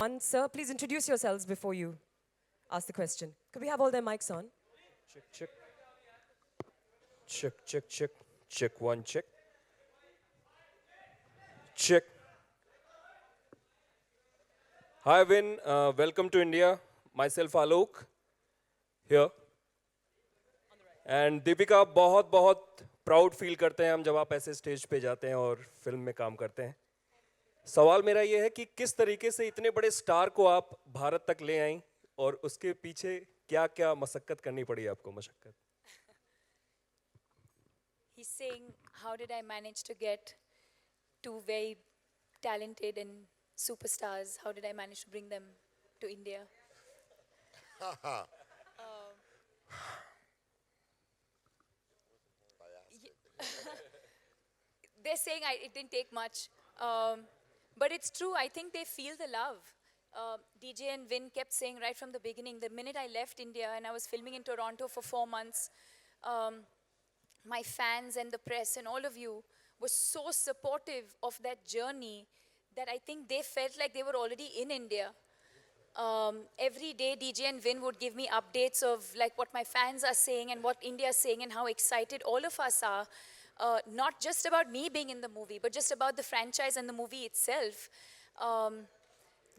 one. Sir, please introduce yourselves before you ask the question. Could we have all their mics on? Check, check. Check, check, check. Check one, check. Check. Hi, Vin. Welcome to India. Myself, Alok, here. And Deepika बहुत बहुत proud feel करते हैं हम जब आप ऐसे stage पे जाते हैं और फिल्म में काम करते हैं. सवाल मेरा ये है कि किस तरीके से इतने बड़े स्टार को आप भारत तक ले आई और उसके पीछे क्या क्या मशक्कत करनी पड़ी आपको मशक्कत. He's saying, how did I manage to get two very talented and superstars? How did I manage to bring them to India? They're saying it didn't take much. But it's true. I think they feel the love. DJ and Vin kept saying right from the beginning, the minute I left India and I was filming in Toronto for 4 months, my fans and the press and all of you were so supportive of that journey that I think they felt like they were already in India. Every day DJ and Vin would give me updates of like what my fans are saying and what India is saying and how excited all of us are. Not just about me being in the movie, but just about the franchise and the movie itself.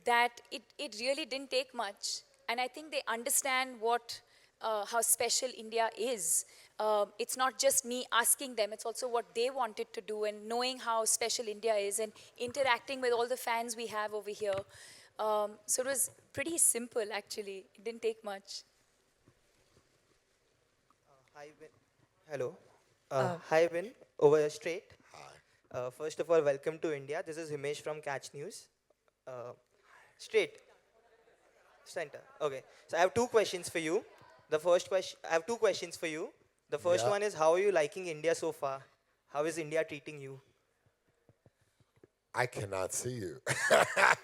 That it really didn't take much. And I think they understand how special India is. It's not just me asking them, it's also what they wanted to do and knowing how special India is and interacting with all the fans we have over here. So it was pretty simple, actually. It didn't take much. Hi, Vin. Hello. Hi, Vin. Over here straight. Hi. First of all, welcome to India. This is Himesh from Catch News. Straight. Center. Okay. So I have two questions for you. The first question, I have two questions for you. The first one is, how are you liking India so far? How is India treating you? I cannot see you.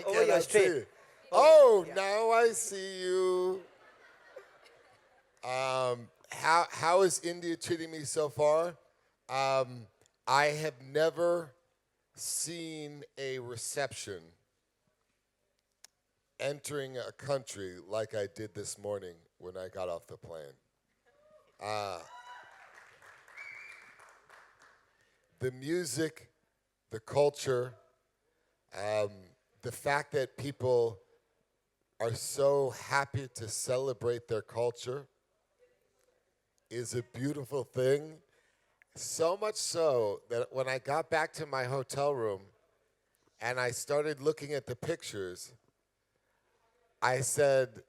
Over here, cannot see straight. you. Oh, now I see you. How is India treating me so far? I have never seen a reception entering a country like I did this morning when I got off the plane. The music, the culture, the fact that people are so happy to celebrate their culture is a beautiful thing. So much so that when I got back to my hotel room and I started looking at the pictures, I said,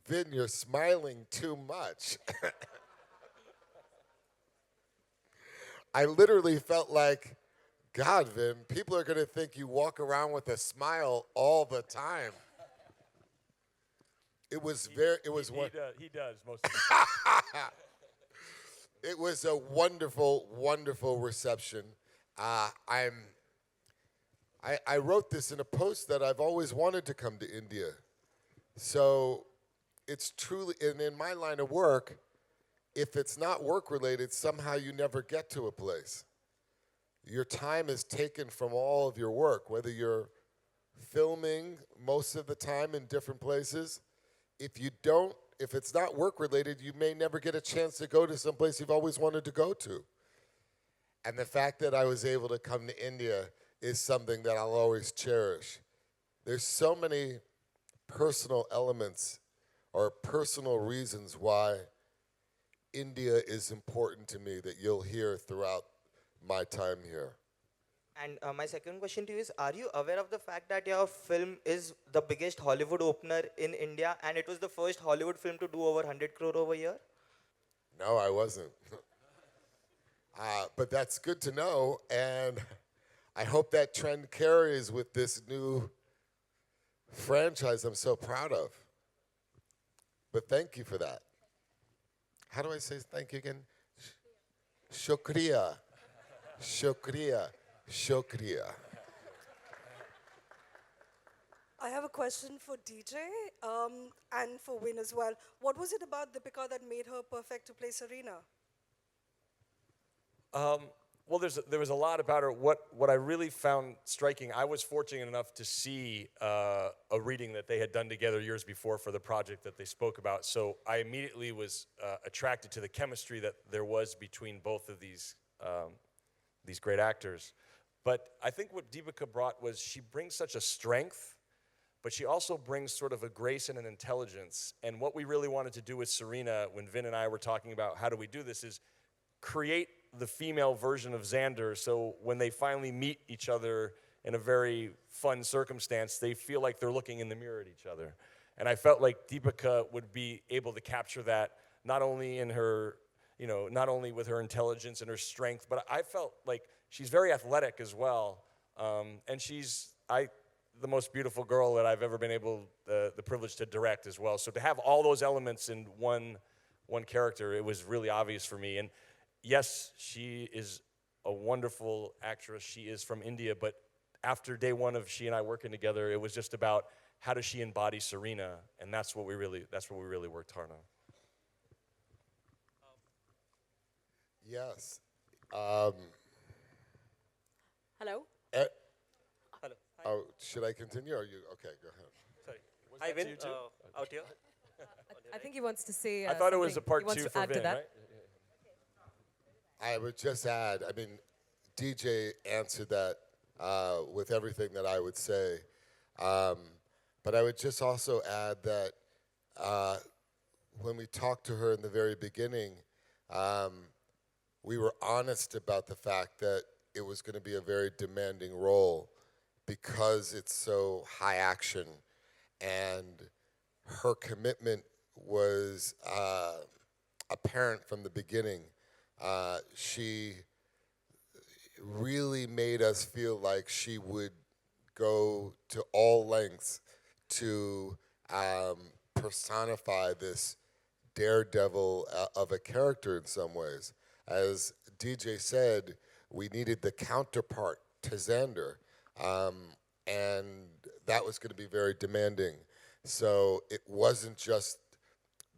Vin, you're smiling too much. I literally felt like, God, Vin, people are going to think you walk around with a smile all the time. It was very, it was one. He does most of it. It was a wonderful, wonderful reception. I wrote this in a post that I've always wanted to come to India. So it's truly, and in my line of work, if it's not work related, somehow you never get to a place. Your time is taken from all of your work, whether you're filming most of the time in different places. If it's not work related, you may never get a chance to go to some place you've always wanted to go to. And the fact that I was able to come to India is something that I'll always cherish. There's so many personal elements or personal reasons why India is important to me that you'll hear throughout my time here. And my second question to you is, are you aware of the fact that your film is the biggest Hollywood opener in India and it was the first Hollywood film to do over 100 crore over here? No, I wasn't. But that's good to know, and I hope that trend carries with this new franchise I'm so proud of. But thank you for that. How do I say thank you again? Shukriya. Shukriya. Shukriya. I have a question for DJ and for Win as well. What was it about Deepika that made her perfect to play Serena? Well, there was a lot about her. What I really found striking, I was fortunate enough to see a reading that they had done together years before for the project that they spoke about. So I immediately was attracted to the chemistry that there was between both of these great actors. But I think what Deepika brought was she brings such a strength, but she also brings sort of a grace and an intelligence. And what we really wanted to do with Serena, when Vin and I were talking about how do we do this, is create the female version of Xander, so when they finally meet each other in a very fun circumstance, they feel like they're looking in the mirror at each other. And I felt like Deepika would be able to capture that, not only in her, not only with her intelligence and her strength, but I felt like she's very athletic as well. And she's the most beautiful girl that I've ever been able, the privilege to direct as well. So to have all those elements in one character, it was really obvious for me. And yes, she is a wonderful actress. She is from India, but after day one of she and I working together, it was just about how does she embody Serena, and that's what we really worked hard on. Yes. Hello. eh, Hello. oh, should I continue? Or are you okay? Go ahead. Sorry, was Hi, that to Vin. you too? Out here. I think he wants to say. I thought it was a something. part He wants two to for add to Vin, that. right? I would just add, I mean, DJ answered that with everything that I would say. But I would just also add that when we talked to her in the very beginning, we were honest about the fact that it was going to be a very demanding role because it's so high action. And her commitment was apparent from the beginning. She really made us feel like she would go to all lengths to personify this daredevil of a character in some ways. As DJ said, we needed the counterpart to Xander, and that was going to be very demanding. So it wasn't just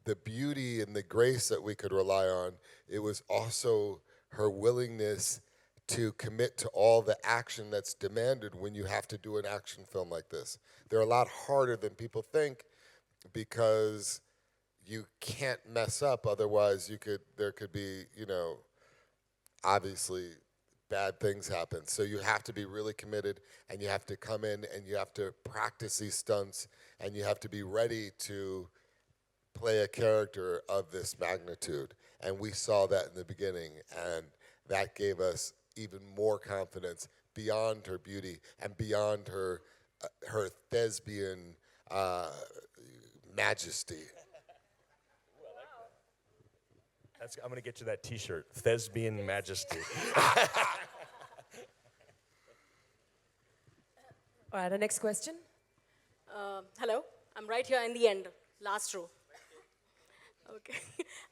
the beauty and the grace that we could rely on, it was also her willingness to commit to all the action that's demanded when you have to do an action film like this. They're a lot harder than people think because you can't mess up, otherwise there could be, obviously bad things happen. So you have to be really committed, and you have to come in and you have to practice these stunts, and you have to be ready to play a character of this magnitude. And we saw that in the beginning, and that gave us even more confidence beyond her beauty and beyond her thespian majesty. I'm going to get you that T-shirt, Thespian Majesty. All right, the next question. Hello. I'm right here in the end, last row. Okay.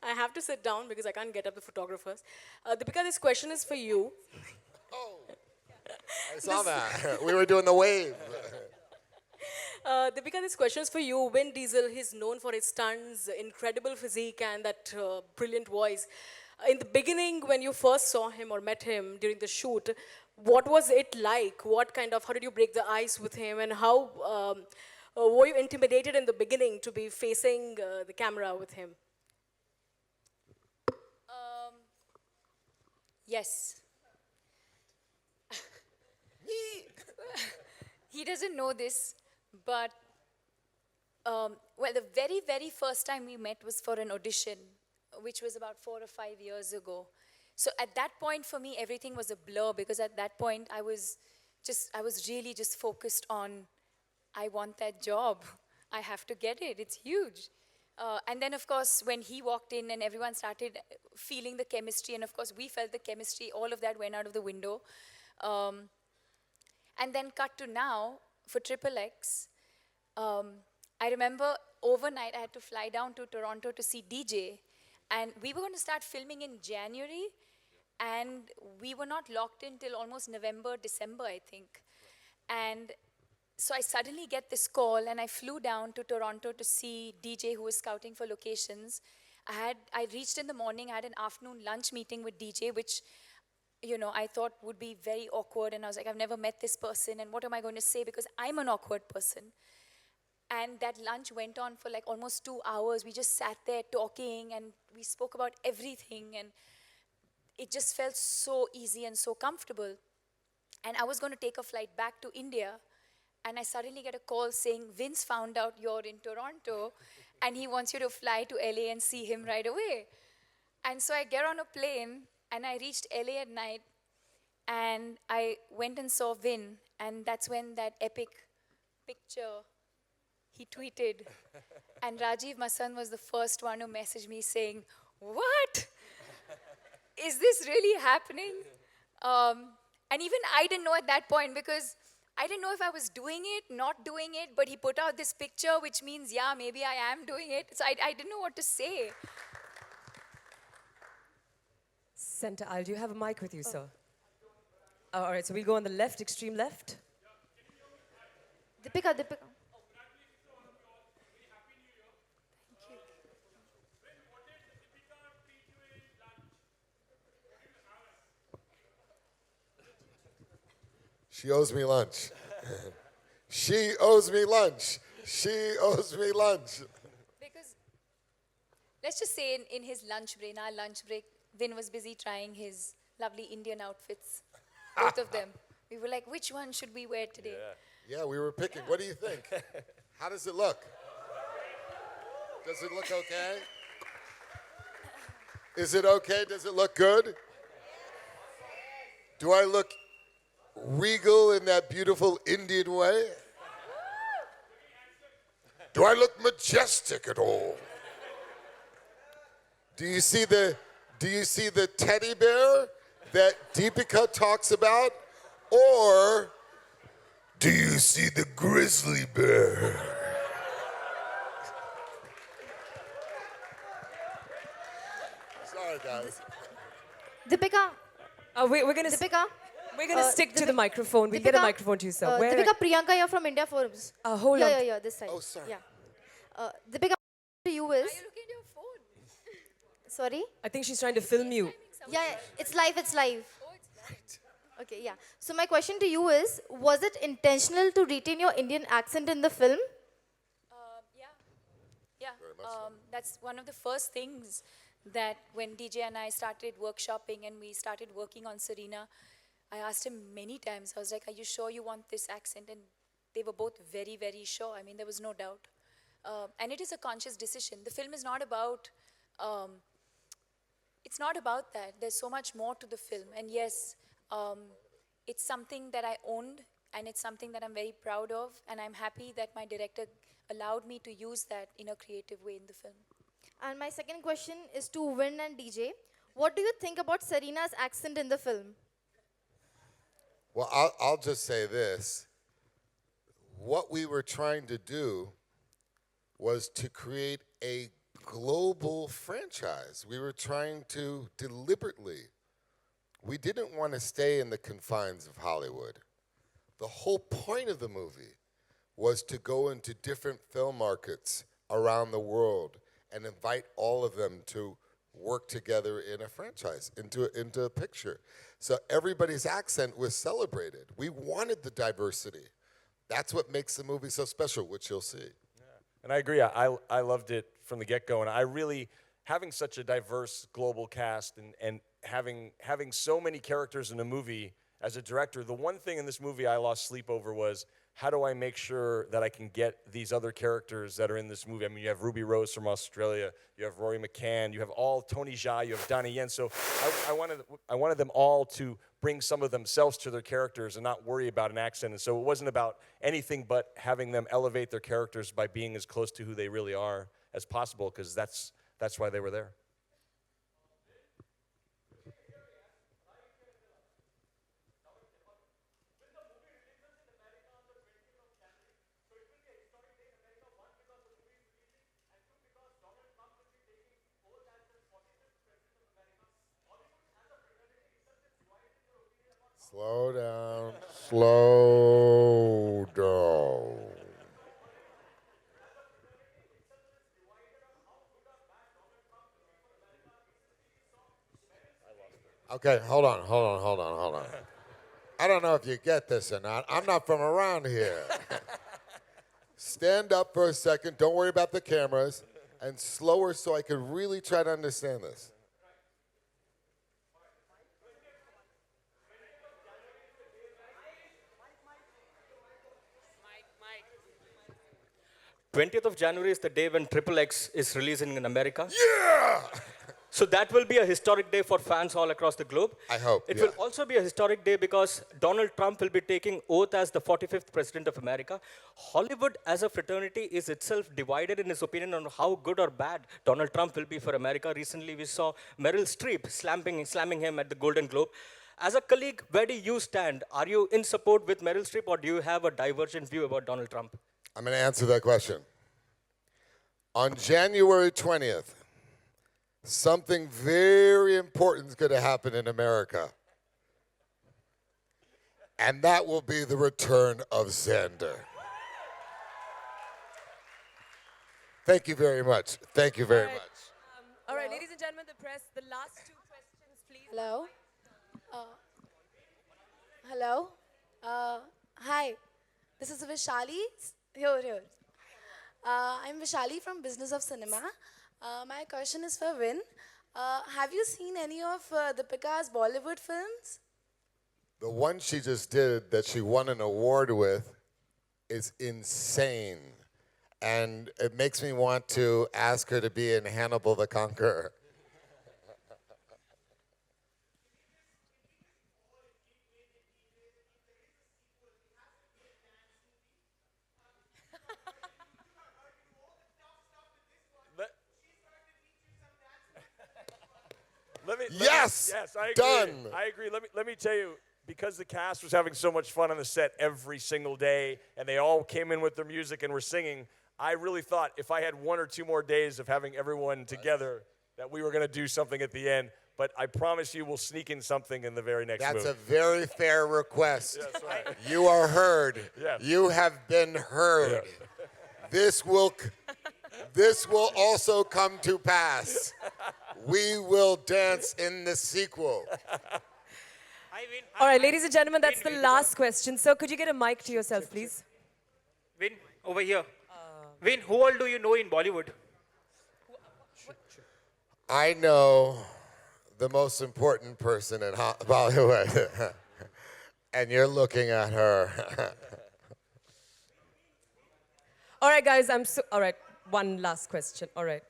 I have to sit down because I can't get up the photographers. Deepika, this question is for you. Oh, I saw that. We were doing the wave. Deepika, this question is for you. Vin Diesel, he's known for his stunts, incredible physique, and that brilliant voice. In the beginning, when you first saw him or met him during the shoot, what was it like? How did you break the ice with him, and how were you intimidated in the beginning to be facing the camera with him? Yes. He doesn't know this, but the very, very first time we met was for an audition, which was about 4 or 5 years ago. So at that point, for me, everything was a blur, because at that point, I was really just focused on, I want that job. I have to get it. It's huge. And then, of course, when he walked in and everyone started feeling the chemistry, and of course, we felt the chemistry, all of that went out of the window. And then cut to now, for XXX, I remember overnight I had to fly down to Toronto to see DJ. And we were going to start filming in January, and we were not locked in till almost November, December, I think. And so I suddenly get this call, and I flew down to Toronto to see DJ, who was scouting for locations. I reached in the morning, I had an afternoon lunch meeting with DJ, which you know, I thought would be very awkward. And I was like, I've never met this person, and what am I going to say? Because I'm an awkward person. And that lunch went on for like almost 2 hours. We just sat there talking and we spoke about everything. And it just felt so easy and so comfortable. And I was going to take a flight back to India. And I suddenly get a call saying, Vince found out you're in Toronto and he wants you to fly to LA and see him right away. And so I get on a plane and I reached LA at night and I went and saw Vin. And that's when that epic picture he tweeted. And Rajiv Masan was the first one who messaged me saying, what? Is this really happening? And even I didn't know at that point because I didn't know if I was doing it, not doing it, but he put out this picture, which means, yeah, maybe I am doing it. So I didn't know what to say. Center aisle, do you have a mic with you, sir? Oh, all right, so we'll go on the left, extreme left. Deepika, Deepika. She owes me lunch. She owes me lunch. She owes me lunch. Because let's just say in his lunch break, in our lunch break, Vin was busy trying his lovely Indian outfits. Both of them. We were like, which one should we wear today? Yeah, we were picking. What do you think? How does it look? Does it look okay? Is it okay? Does it look good? Do I look regal in that beautiful Indian way? Do I look majestic at all? Do you see the teddy bear that Deepika talks about? Or do you see the grizzly bear? Sorry, guys. Deepika, We're gonna Deepika. stick to the microphone. We'll get a microphone to you, sir. Where? Deepika, Priyanka, you're from India Forums. Hold on. Yeah, this side. Oh, sorry. Yeah. Deepika, to you is. Are you looking at your phone? Sorry? I think she's trying to film you. Yeah, it's live, it's live. Okay, yeah. So my question to you is, was it intentional to retain your Indian accent in the film? Yeah. That's one of the first things that when DJ and I started workshopping and we started working on Serena, I asked him many times, I was like, are you sure you want this accent? And they were both very, very sure. I mean, there was no doubt. And it is a conscious decision. The film is not about, it's not about that. There's so much more to the film. And yes, it's something that I owned and it's something that I'm very proud of. And I'm happy that my director allowed me to use that in a creative way in the film. And my second question is to Vin and DJ. What do you think about Serena's accent in the film? Well, I'll just say this. What we were trying to do was to create a global franchise. We were trying to deliberately. We didn't want to stay in the confines of Hollywood. The whole point of the movie was to go into different film markets around the world and invite all of them to work together in a franchise, into a picture. So everybody's accent was celebrated. We wanted the diversity. That's what makes the movie so special, which you'll see. And I agree. I loved it from the get-go, and I really, having such a diverse global cast and having so many characters in a movie, as a director, the one thing in this movie I lost sleep over was, how do I make sure that I can get these other characters that are in this movie? I mean, you have Ruby Rose from Australia, you have Rory McCann, you have all Tony Jaa, you have Donnie Yen. So I wanted them all to bring some of themselves to their characters and not worry about an accent. And so it wasn't about anything but having them elevate their characters by being as close to who they really are as possible, because that's why they were there. Slow down. Slow down. Okay, hold on. I don't know if you get this or not. I'm not from around here. Stand up for a second. Don't worry about the cameras. And slower so I can really try to understand this. 20th of January is the day when XXX is releasing in America. Yeah! So that will be a historic day for fans all across the globe. I hope, It yeah. will also be a historic day because Donald Trump will be taking oath as the 45th president of America. Hollywood as a fraternity is itself divided in its opinion on how good or bad Donald Trump will be for America. Recently, we saw Meryl Streep slamming him at the Golden Globe. As a colleague, where do you stand? Are you in support with Meryl Streep or do you have a divergent view about Donald Trump? I'm going to answer that question. On January 20th, something very important is going to happen in America. And that will be the return of Xander. Thank you very much. Thank you very much. All right, ladies and gentlemen, the press, the last two questions, please. Hello. Hello. Hi. This is Vishali. Here. I'm Vishali from Business of Cinema. My question is for Vin. Have you seen any of Deepika's Bollywood films? The one she just did that she won an award with is insane. And it makes me want to ask her to be in Hannibal the Conqueror. Yes! Yes, I agree. Done. I agree. Let me tell you, because the cast was having so much fun on the set every single day, and they all came in with their music and were singing, I really thought if I had 1 or 2 more days of having everyone together, that we were going to do something at the end. But I promise you, we'll sneak in something in the very next That's movie. a very fair request. Yes, right. You are heard. Yes. You have been heard. This will also come to pass. We will dance in the sequel. All right, ladies and gentlemen, that's the last question. Sir, could you get a mic to yourself, please? Vin, over here. Vin, who all do you know in Bollywood? I know the most important person in Bollywood. And you're looking at her. All right, guys, all right, one last question. All right.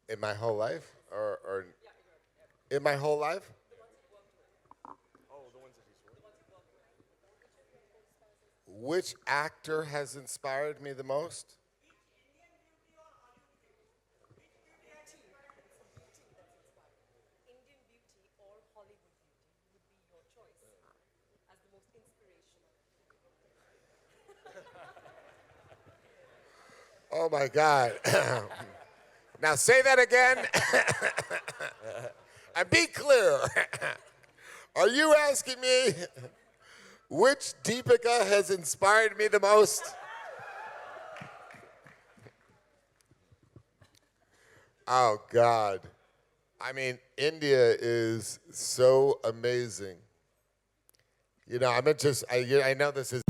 In my whole life? Or in my whole life? Which actor has inspired me the most? Oh my God. Now say that again. And be clear. Are you asking me which Deepika has inspired me the most? Oh God. I mean, India is so amazing. You know, I know this is